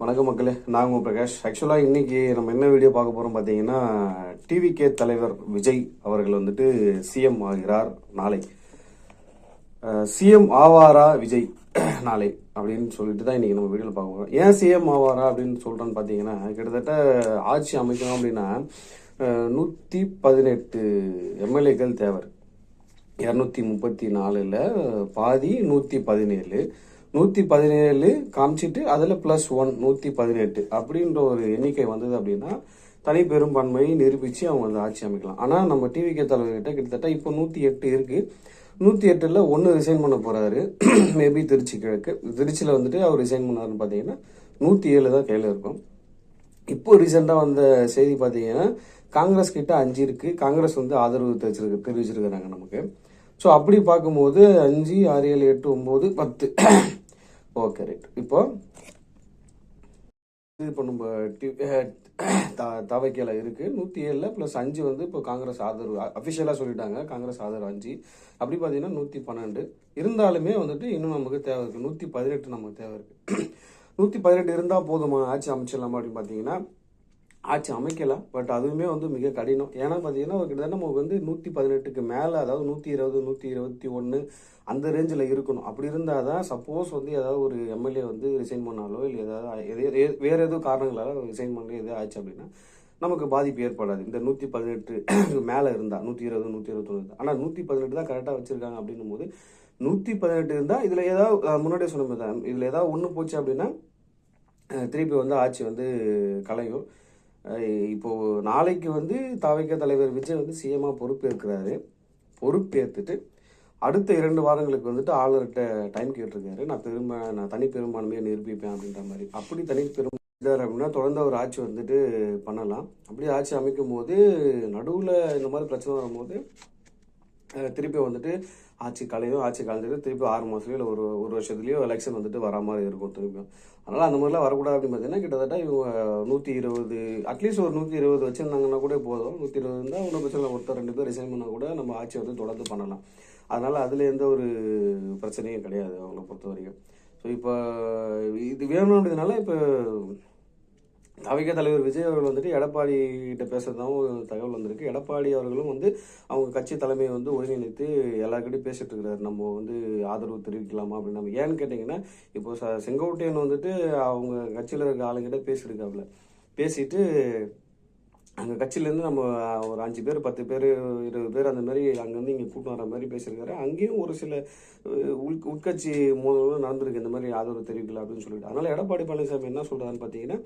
வணக்கம் மக்களே, நான் உங்கள் பிரகாஷ். ஆக்சுவலாக இன்றைக்கி நம்ம என்ன வீடியோ பார்க்க போகிறோம் பார்த்தீங்கன்னா, டிவிகே தலைவர் விஜய் அவர்கள் வந்துட்டு சிஎம் ஆகிறார் நாளை. சிஎம் ஆவாரா விஜய் நாளை அப்படின்னு சொல்லிட்டு தான் இன்றைக்கி நம்ம வீடியோவில் பார்க்க போகிறோம். ஏன் சிஎம் ஆவாரா அப்படின்னு சொல்கிறேன்னு பார்த்தீங்கன்னா, கிட்டத்தட்ட ஆட்சி அமைக்கணும் அப்படின்னா 118 எம்எல்ஏக்கள் தேவை. 234ல் பாதி 117, 117 காமிச்சிட்டு அதில் +1 118 அப்படின்ற ஒரு எண்ணிக்கை வந்தது அப்படின்னா தனி பெரும்பான்மையை நிரூபித்து அவங்க வந்து ஆட்சி அமைக்கலாம். ஆனால் நம்ம டிவிகே தலைவர்கிட்ட கிட்டத்தட்ட இப்போ 108 இருக்குது. 108ல் 1 ரிசைன் பண்ண போகிறாரு. மேபி திருச்சி கிழக்கு, திருச்சியில் வந்துட்டு அவர் ரிசைன் பண்ணாருன்னு பார்த்தீங்கன்னா 107 தான் கையில் இருக்கும். இப்போ ரீசெண்டாக வந்த செய்தி பார்த்தீங்கன்னா காங்கிரஸ் கிட்ட 5 இருக்குது. காங்கிரஸ் வந்து ஆதரவு தெரிவிச்சிருக்கிறாங்க நமக்கு. ஸோ அப்படி பார்க்கும்போது 5, 6, 7, 8, 9, 10. Okay right. இப்போ நம்ம தவைக்கையில் இருக்குது 107 + 5 வந்து இப்போ காங்கிரஸ் ஆதரவு அஃபிஷியலாக சொல்லிட்டாங்க. காங்கிரஸ் ஆதரவு 5. அப்படி பார்த்தீங்கன்னா 112 இருந்தாலுமே வந்துட்டு இன்னும் நமக்கு தேவை இருக்குது. 118 நமக்கு தேவை இருக்குது. 118 இருந்தால் போதுமா ஆட்சி அமைச்சிடலாமா அப்படின்னு பார்த்தீங்கன்னா ஆட்சி அமைக்கலாம். பட் அதுவுமே வந்து மிக கடினம். ஏன்னா பார்த்தீங்கன்னா கிட்டத்தட்ட நமக்கு வந்து 118க்கு மேலே, அதாவது 120, 121 அந்த ரேஞ்சில் இருக்கணும். அப்படி இருந்தால் தான் சப்போஸ் வந்து ஏதாவது ஒரு எம்எல்ஏ வந்து ரிசைன் பண்ணாலோ இல்லை ஏதாவது வேறு எதுவும் காரணங்களால் ரிசைன் பண்ணி எதாவது ஆச்சு அப்படின்னா நமக்கு பாதிப்பு ஏற்படாது. இந்த 118 மேலே இருந்தால் 120, 121. ஆனால் 118 தான் கரெக்டாக வச்சுருக்காங்க அப்படின்னும் போது 118 இருந்தால் இதில் ஏதாவது முன்னாடியே சொன்ன மாதிரி தான், இதில் ஏதாவது ஒன்று போச்சு அப்படின்னா திருப்பி வந்து ஆட்சி வந்து கலையும். இப்போது நாளைக்கு வந்து தவிக தலைவர் விஜய் வந்து சிஎம்மாக பொறுப்பேற்கிறாரு. பொறுப்பேற்றுட்டு அடுத்த 2 வாரங்களுக்கு வந்துட்டு ஆளுநர்கிட்ட டைம் கேட்டிருக்காரு. நான் தனி பெரும்பான்மையை நிரூபிப்பேன் அப்படின்ற மாதிரி. அப்படி தனி பெரும்பான்மை அப்படின்னா தொடர்ந்து ஒரு ஆட்சி வந்துட்டு பண்ணலாம். அப்படி ஆட்சி அமைக்கும் போது நடுவில் இந்த மாதிரி பிரச்சனை வரும்போது திருப்பி வந்துட்டு ஆட்சி கலைஞ்சிட்டு திருப்பி 6 மாதத்துலையோ இல்லை ஒரு வருஷத்துலேயோ எலெக்ஷன் வந்துட்டு வரா மாதிரி இருக்கும் திரும்பியும். அதனால் அந்த மாதிரிலாம் வரக்கூடாது அப்படின்னு பார்த்தீங்கன்னா கிட்டத்தட்ட இவங்க 120, அட்லீஸ்ட் ஒரு 120 வச்சுருந்தாங்கன்னா கூட போதும். 120 இருந்தால் ஒன்றும் பிரச்சனை, ஒருத்தர் 2 பேர் ரிசைன் பண்ணால் கூட நம்ம ஆட்சி வந்து தொடர்ந்து பண்ணலாம். அதனால் அதில் எந்த ஒரு பிரச்சனையும் கிடையாது அவங்கள பொறுத்த வரைக்கும். ஸோ இப்போ இது வேணுன்றதுனால இப்போ தவிக தலைவர் விஜய் அவர்கள் வந்துட்டு எடப்பாடி கிட்ட பேசுறதாகவும் தகவல் வந்திருக்கு. எடப்பாடி அவர்களும் வந்து அவங்க கட்சி தலைமையை வந்து ஒருங்கிணைத்து எல்லாருக்கிட்டையும் பேசிட்டு இருக்கிறாரு. நம்ம வந்து ஆதரவு தெரிவிக்கலாமா அப்படின்னு. ஏன்னு கேட்டிங்கன்னா இப்போ செங்கோட்டையன் வந்துட்டு அவங்க கட்சியில் இருக்க ஆளுங்கிட்ட பேசியிருக்காப்புல. பேசிட்டு அங்கே கட்சியிலேருந்து நம்ம ஒரு 5 பேர் 10 பேர் 20 பேர் அந்த மாதிரி அங்கேருந்து இங்கே கூட்டம் வர மாதிரி பேசியிருக்காரு. அங்கேயும் ஒரு சில உட்கட்சி மோதல்களும் நடந்திருக்கு, இந்த மாதிரி ஆதரவு தெரிவிக்கல அப்படின்னு சொல்லிட்டு. அதனால் எடப்பாடி பழனிசாமி என்ன சொல்கிறாருன்னு பார்த்தீங்கன்னா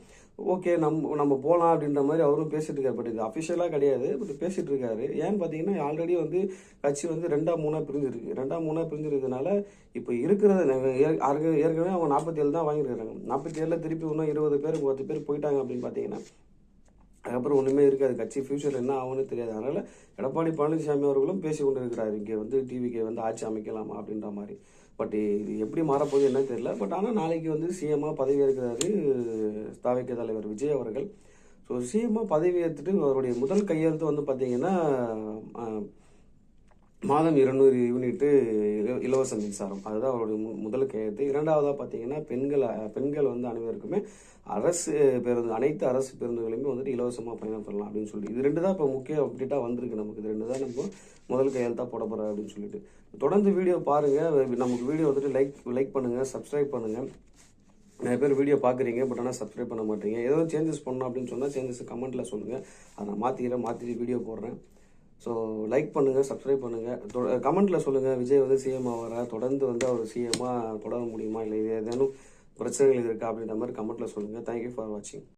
ஓகே நம்ம போகலாம் அப்படின்ற மாதிரி அவரும் பேசிட்டு இருக்காரு. பட் இது அஃபிஷியலாக கிடையாது, பட் பேசிட்டு இருக்காரு. ஏன்னு பார்த்தீங்கன்னா ஆல்ரெடி வந்து கட்சி வந்து 2ஆ 3ஆ பிரிஞ்சிருக்கு. 2ஆ 3ஆ பிரிஞ்சிருக்கிறதுனால இப்போ இருக்கிறது ஏற்கனவே அவங்க 47 தான் வாங்கியிருக்காங்க. 47ல் திருப்பி இன்னும் 20 பேர் 10 பேர் போயிட்டாங்க அப்படின்னு பார்த்தீங்கன்னா அதுக்கப்புறம் ஒன்றுமே இருக்காது. கட்சி ஃபியூச்சர் என்ன ஆகும்னு தெரியாது. அதனால் எடப்பாடி பழனிசாமி அவர்களும் பேசி கொண்டு இருக்கிறார், இங்கே வந்து டிவிகே வந்து ஆட்சி அமைக்கலாமா அப்படின்ற மாதிரி. பட் இது எப்படி மாறப்போகுது என்ன தெரியல. பட் ஆனால் நாளைக்கு வந்து சிஎம்மாக பதவி ஏற்கிறாரு தவிக தலைவர் விஜய் அவர்கள். ஸோ சிஎம்மாக பதவி ஏற்றுட்டு அவருடைய முதல் கையெழுத்து வந்து பார்த்தீங்கன்னா மாதம் 200 யூனிட்டு இலவச மின்சாரம், அதுதான் அவருடைய முதல் கையெழுத்து. 2வதாக பார்த்தீங்கன்னா பெண்கள் வந்து அனைவருக்குமே அனைத்து அரசு பேருந்துகளையுமே வந்துட்டு இலவசமாக பயணப்படலாம் அப்படின்னு சொல்லிட்டு இது 2 தான் இப்போ முக்கிய அப்டேட்டாக வந்திருக்கு நமக்கு. இது 2 தான் நம்ம முதல் கையெழுத்தாக போட போகிறோம் அப்படின்னு சொல்லிட்டு. தொடர்ந்து வீடியோ பாருங்கள். நமக்கு வீடியோ வந்துட்டு லைக் பண்ணுங்கள், சப்ஸ்கிரைப் பண்ணுங்கள். நிறைய பேர் வீடியோ பார்க்குறீங்க, பட் ஆனால் சப்ஸ்கிரைப் பண்ண மாட்டீங்க. ஏதோ சேஞ்சஸ் பண்ணணும் அப்படின்னு சொன்னால் சேஞ்சஸ் கமெண்ட்டில் சொல்லுங்கள். அதை நான் மாற்றிட்டு வீடியோ போடுறேன். ஸோ லைக் பண்ணுங்கள், சப்ஸ்கிரைப் பண்ணுங்கள், கமெண்ட்டில் சொல்லுங்கள் விஜய் வந்து சிஎம் ஆகிறார், தொடர்ந்து வந்து அவர் சிஎம்மாக தொடர முடியுமா, இல்லை ஏதேனும் பிரச்சனைகள் இருக்கா அப்படின்ற மாதிரி கமெண்ட்டில் சொல்லுங்கள். தேங்க்யூ ஃபார் வாட்சிங்.